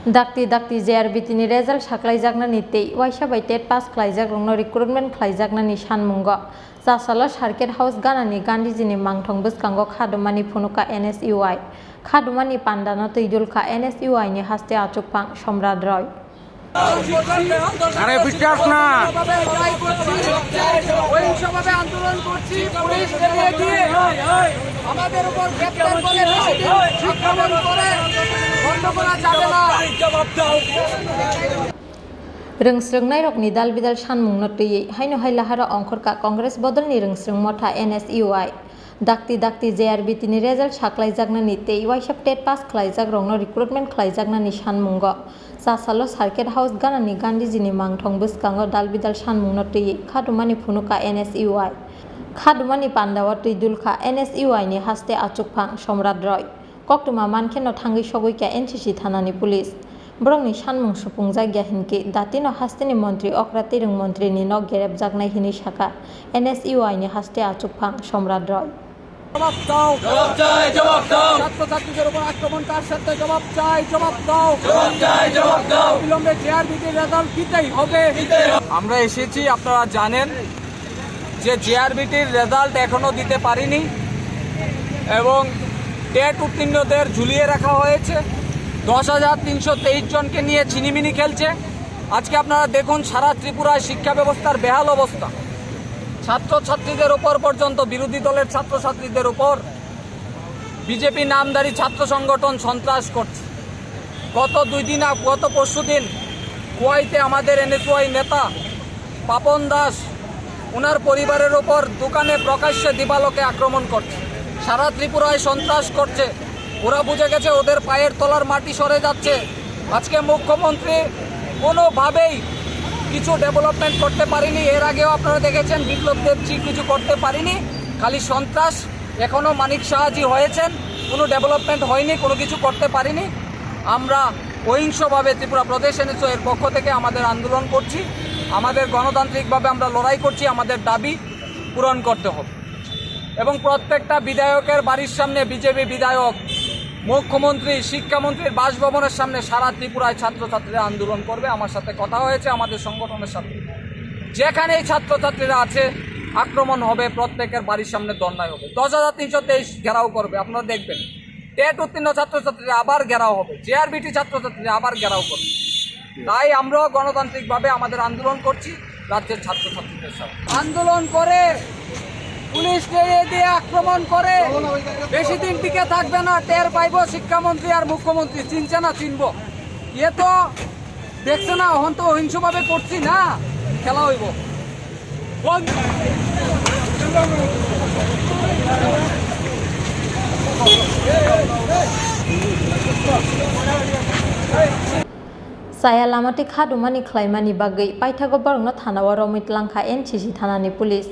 Dakti JRBTni result saklaijagna tei waisa bai tet pass khlaijak rongno recruitment khlaijakna ni sanmungo Chasalo Circuit House Ganani Gandhiji ni Mangthong Bwskango Khadumani Phunukha NSUI Khadumani Pandano Tuidulkha NSUI ni haste achukpang Somrad Roy আরে বিশ্বাস না অহিংসভাবে আন্দোলন করছি police এড়িয়ে গিয়ে আমাদের উপর গ্রেফতার করে আক্রমণ করে বন্ধ করা যাবে না জবাব দাও Rengsrungnai rokni dal bidal sanmungno tui haino hailahara ongkhorka Congress bodolni rengsrung motha NSUI Dakti JRBTni result saklaijakna tei waisa tet pass khlaijak rongno recruitment khlaijakna ni sanmungo Chasalo Circuit House Ganani Gandhiji ni Mangthong Bwskango dal bidal sanmungno tui Khadumani Phunukha NSUI Khadumani Pandao Tuidulkha NSUI ni haste achukphang Somrad Roy Koktuma Mankheno thangi sogoika NCC thanani police Borongni sanmung supungjak hinki datino hasteni mantri okratirung mantri ni no gerepjaknai hini saka NSUI ni haste achukphang Somrad Roy জবাব দাও ছাত্রছাত্রীদের উপর আক্রমণ তার সাথে জবাব দাও বিলম্বে জেআরবিটির রেজাল্ট দিতেই হবে আমরা এসেছি আপনারা জানেন যে জেআরবিটির রেজাল্ট এখনো দিতে পারিনি এবং টেট উত্তীর্ণদের ঝুলিয়ে রাখা হয়েছে 10,323 জনকে নিয়ে চিনিমিনি খেলছে আজকে আপনারা দেখুন সারা ত্রিপুরায় শিক্ষা ব্যবস্থার বেহাল অবস্থা ছাত্রছাত্রীদের উপর পর্যন্ত বিরোধী দলের ছাত্রছাত্রীদের উপর বিজেপি নামধারী ছাত্র সংগঠন সন্ত্রাস করছে গত পরশুদিন কুয়াইতে আমাদের NSUI নেতা পাপন দাস ওনার পরিবারের উপর দোকানে প্রকাশ্যে দিবালোকে আক্রমণ করছে সারা ত্রিপুরায় সন্ত্রাস করছে ওরা বুঝে গেছে ওদের পায়ের তলার মাটি সরে যাচ্ছে আজকে মুখ্যমন্ত্রী কোনোভাবেই কিছু ডেভেলপমেন্ট করতে পারিনি এর আগেও আপনারা দেখেছেন বিপ্লব দেবজি কিছু করতে পারিনি খালি সন্ত্রাস এখনও মানিক শাহজি হয়েছেন কোনো ডেভেলপমেন্ট হয়নি কোনো কিছু করতে পারিনি আমরা অহিংসভাবে ত্রিপুরা প্রদেশ NSUI এর পক্ষ থেকে আমাদের আন্দোলন করছি আমাদের গণতান্ত্রিকভাবে আমরা লড়াই করছি আমাদের দাবি পূরণ করতে হবে এবং প্রত্যেকটা বিধায়কের বাড়ির সামনে বিজেপি বিধায়ক মুখ্যমন্ত্রী শিক্ষামন্ত্রীর বাসভবনের সামনে সারা ত্রিপুরায় ছাত্রছাত্রীরা আন্দোলন করবে আমার সাথে কথা হয়েছে আমাদের সংগঠনের সাথে যেখানেই ছাত্রছাত্রীরা আছে আক্রমণ হবে প্রত্যেকের বাড়ির সামনে ধর্নায় হবে 10,323 ঘেরাও করবে আপনারা দেখবেন টেট উত্তীর্ণ ছাত্রছাত্রীরা আবার ঘেরাও হবে জেআরবিটি ছাত্রছাত্রীরা আবার ঘেরাও করবে তাই আমরাও গণতান্ত্রিকভাবে আমাদের আন্দোলন করছি রাজ্যের ছাত্রছাত্রীদের সাথে আন্দোলন করে পুলিশ দিয়ে আক্রমণ করে বেশি দিন টিকে থাকবে না টের পাইব শিক্ষামন্ত্রী আর মুখ্যমন্ত্রী চিনছে না চিনব এ তো দেখছে না এখন তো অহিংসভাবে করছি না খেলা হইব Saya lamati Khadumani khlaimani bagai paithago barongno thanawa romit langkha NCC thanani police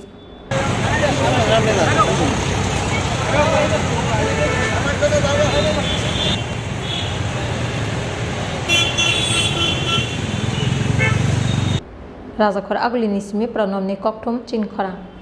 Raja Khor Agli Nismi Pranomni Kokthum Chin Khorang